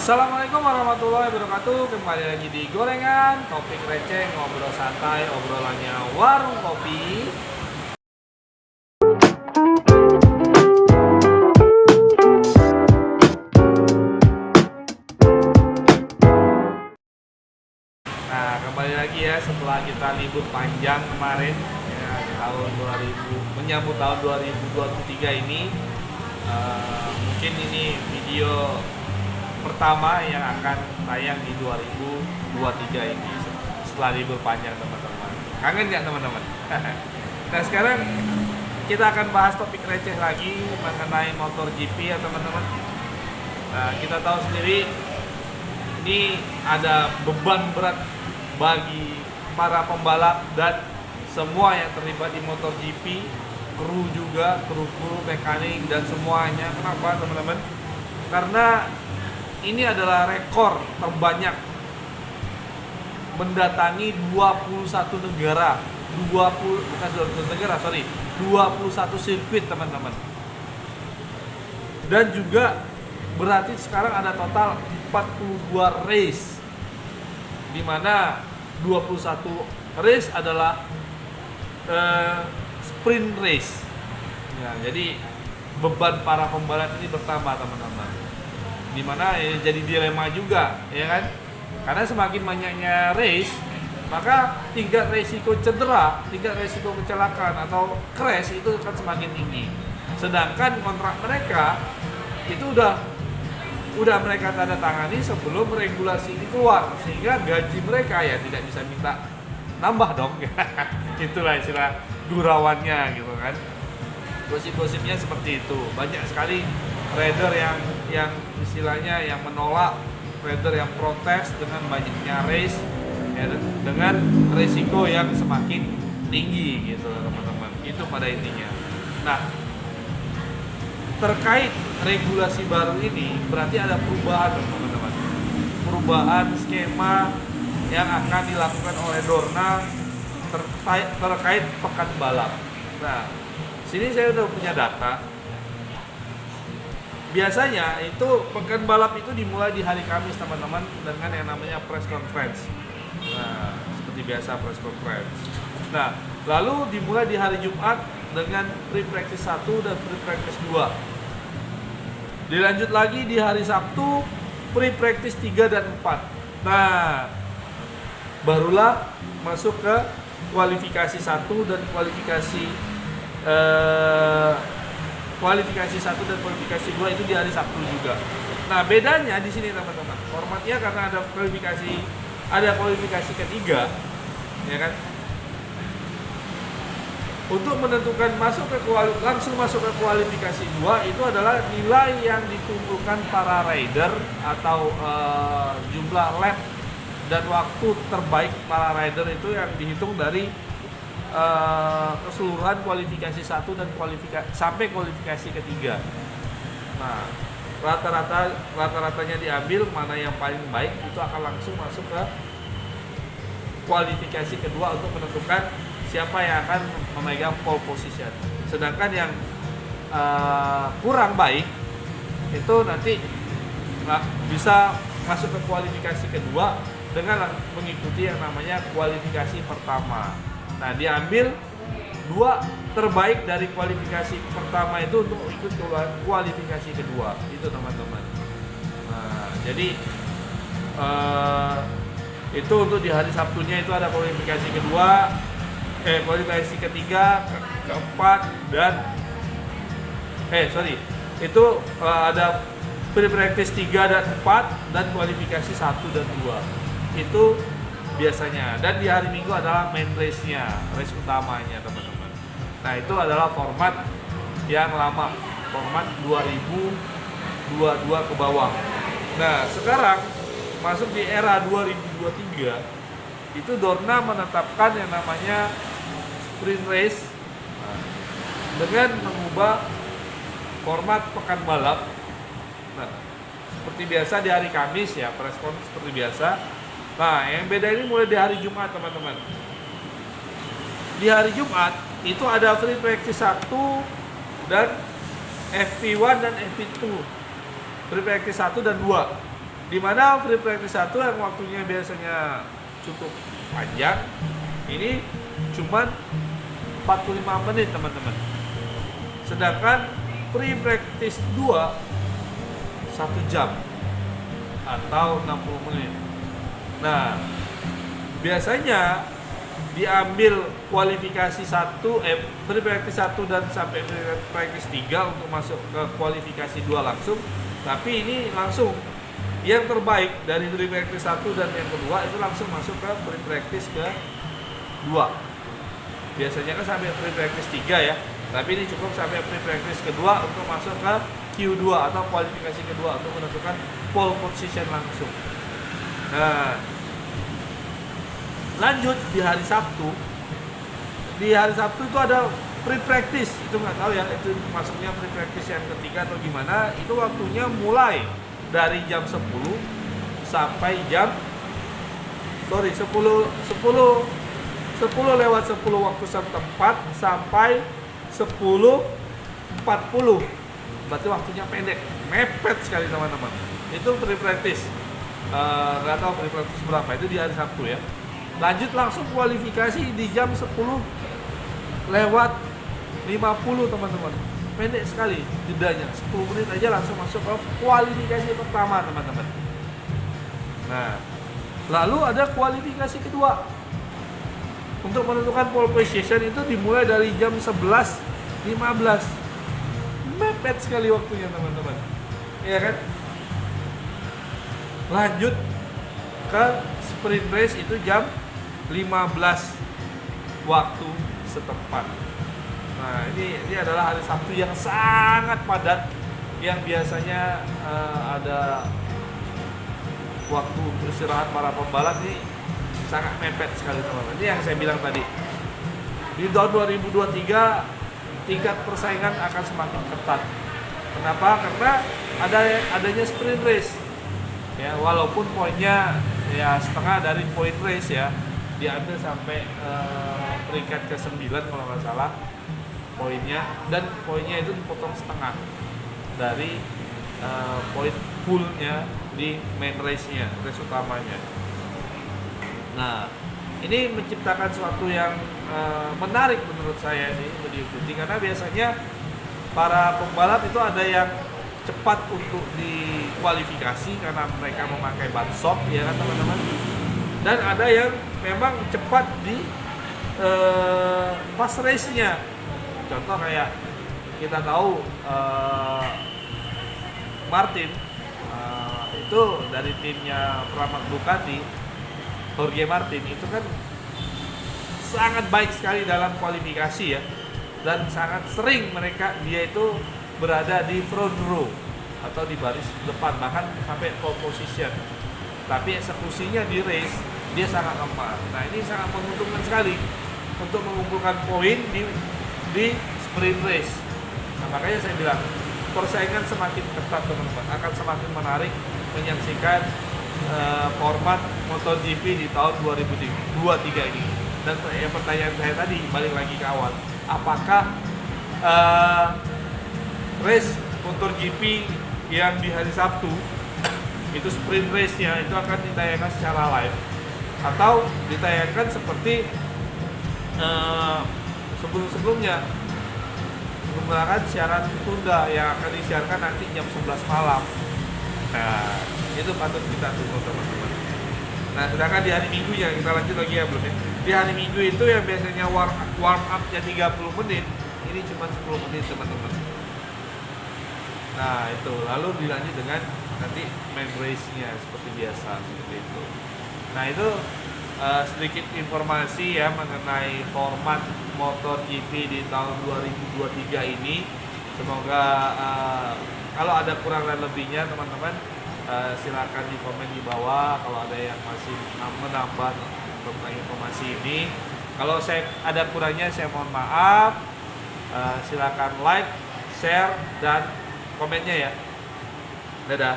Assalamualaikum warahmatullahi wabarakatuh. Kembali lagi di Gorengan, topik receh, ngobrol santai, obrolannya warung kopi. Nah, kembali lagi ya setelah kita libur panjang kemarin ya, di tahun 2000 menyambut tahun 2023 ini. Mungkin ini video pertama yang akan tayang di 2023 ini setelah libur panjang, teman-teman. Kangen nggak, teman-teman? Nah, sekarang kita akan bahas topik receh lagi mengenai motor GP ya, teman-teman. Nah, kita tahu sendiri ini ada beban berat bagi para pembalap dan semua yang terlibat di motor GP, kru juga, kru mekanik dan semuanya. Kenapa, teman-teman? Karena ini adalah rekor terbanyak mendatangi 21 negara, 21 sirkuit, teman-teman. Dan juga berarti sekarang ada total 42 race, di mana 21 race adalah sprint race. Ya, jadi beban para pembalap ini bertambah, teman-teman. Dimana jadi dilema juga, ya kan? Karena semakin banyaknya race, maka tingkat resiko cedera, tingkat resiko kecelakaan atau crash itu akan semakin tinggi. Sedangkan kontrak mereka itu udah mereka tanda tangani sebelum regulasi ini keluar, sehingga gaji mereka ya tidak bisa minta nambah dong. Itulah istilah gurauannya gitu kan. Gosip-gosipnya seperti itu. Banyak sekali rider yang istilahnya yang menolak, rider yang protes dengan banyaknya race ya, dengan resiko yang semakin tinggi gitu, teman-teman. Itu pada intinya. Nah, terkait regulasi baru ini berarti ada perubahan, teman-teman. Perubahan skema yang akan dilakukan oleh Dorna terkait pekan balap. Nah, sini saya udah punya data. Biasanya itu pekan balap itu dimulai di hari Kamis, teman-teman, dengan yang namanya press conference. Nah, seperti biasa press conference. Nah, lalu dimulai di hari Jumat dengan pre-practice 1 dan pre-practice 2. Dilanjut lagi di hari Sabtu pre-practice 3 dan 4. Nah, barulah masuk ke kualifikasi 1 dan kualifikasi 1 dan kualifikasi 2 itu di hari Sabtu juga. Nah, bedanya di sini, teman-teman. Formatnya karena ada kualifikasi ketiga, ya kan? Untuk menentukan langsung masuk ke kualifikasi 2 itu adalah nilai yang dikumpulkan para rider atau jumlah lap dan waktu terbaik para rider itu yang dihitung dari keseluruhan kualifikasi 1 dan sampai kualifikasi ketiga. Nah, rata-ratanya diambil, mana yang paling baik itu akan langsung masuk ke kualifikasi kedua untuk menentukan siapa yang akan memegang pole position. Sedangkan yang kurang baik itu nanti bisa masuk ke kualifikasi kedua dengan mengikuti yang namanya kualifikasi pertama. Nah, diambil 2 terbaik dari kualifikasi pertama itu untuk ikut ke kualifikasi kedua. Itu, teman-teman. Nah, jadi itu untuk di hari Sabtunya itu ada kualifikasi kedua, kualifikasi ketiga, keempat dan itu ada pre-practice 3 dan 4 dan kualifikasi 1 dan 2. Itu biasanya. Dan di hari Minggu adalah main race-nya, race utamanya, teman-teman. Nah, itu adalah format yang lama, format 2022 ke bawah. Nah, sekarang masuk di era 2023, itu Dorna menetapkan yang namanya sprint race dengan mengubah format pekan balap. Nah, seperti biasa di hari Kamis ya, press conference seperti biasa. Nah, yang beda ini mulai di hari Jumat, teman-teman. Di hari Jumat itu ada free practice 1 dan FP1 dan FP2. Free practice 1 dan 2. Dimana free practice 1 yang waktunya biasanya cukup panjang, ini cuman 45 menit teman-teman. Sedangkan free practice 2 1 jam atau 60 menit. Nah, biasanya diambil kualifikasi free practice 1 dan sampai free practice 3 untuk masuk ke kualifikasi 2 langsung. Tapi ini langsung yang terbaik dari free practice 1 dan yang kedua itu langsung masuk ke free practice ke 2. Biasanya kan sampai free practice 3 ya. Tapi ini cukup sampai free practice kedua untuk masuk ke Q2 atau kualifikasi kedua untuk menentukan pole position langsung. Nah, lanjut di hari Sabtu. Di hari Sabtu itu ada free practice. Itu nggak tahu ya, itu masuknya free practice yang ketiga atau gimana. Itu waktunya mulai dari jam 10 sampai jam 10 lewat 10 waktu setempat sampai 10.40. Berarti waktunya pendek, mepet sekali teman-teman. Itu free practice. Nggak tahu free practice berapa, itu di hari Sabtu ya. Lanjut langsung kualifikasi di jam 10 lewat 50 teman-teman. Pendek sekali jedanya, 10 menit aja langsung masuk ke kualifikasi pertama teman-teman. Nah, lalu ada kualifikasi kedua. Untuk menentukan pole position itu dimulai dari jam 11.15. Mepet sekali waktunya teman-teman. Iya kan? Lanjut ke sprint race itu jam 15 waktu setempat. Nah, ini adalah hari Sabtu yang sangat padat, yang biasanya ada waktu istirahat para pembalap ini sangat mepet sekali teman-teman. Ini yang saya bilang tadi. Di tahun 2023 tingkat persaingan akan semakin ketat. Kenapa? Karena adanya sprint race. Ya, walaupun poinnya ya setengah dari poin race ya, diambil sampai peringkat ke-9 kalau nggak salah poinnya, dan poinnya itu dipotong setengah dari poin fullnya di main race-nya, race utamanya. Nah, ini menciptakan sesuatu yang menarik menurut saya ini diikuti, karena biasanya para pembalap itu ada yang cepat untuk dikualifikasi karena mereka memakai ban soft ya kan teman-teman, dan ada yang memang cepat di pas race-nya. Contoh kayak kita tahu Martin itu dari timnya Pramac Ducati, Jorge Martin itu kan sangat baik sekali dalam kualifikasi ya, dan sangat sering dia itu berada di front row atau di baris depan, bahkan sampai pole position. Tapi eksekusinya di race dia sangat lemah. Nah, ini sangat menguntungkan sekali untuk mengumpulkan poin di sprint race. Nah, makanya saya bilang persaingan semakin ketat teman-teman, akan semakin menarik menyaksikan format MotoGP di tahun 2023 ini. Dan pertanyaan saya tadi balik lagi ke awal, apakah race MotoGP yang di hari Sabtu itu sprint race-nya itu akan ditayangkan secara live atau ditayangkan seperti sebelum-sebelumnya menggunakan siaran tunda yang akan disiarkan nanti jam 11 malam. Nah, itu patut kita tunggu teman-teman. Nah, sedangkan di hari Minggu ya, kita lanjut lagi ya belum ya. Di hari Minggu itu yang biasanya warm up-nya 30 menit, ini cuma 10 menit teman-teman. Nah, itu lalu dilanjut dengan nanti main race-nya seperti biasa, seperti itu. Nah, itu sedikit informasi ya mengenai format MotoGP di tahun 2023 ini. Semoga kalau ada kurang dan lebihnya teman-teman silakan di komen di bawah kalau ada yang masih menambah tentang informasi ini. Kalau saya ada kurangnya saya mohon maaf. Silakan like, share dan komennya ya. Dadah.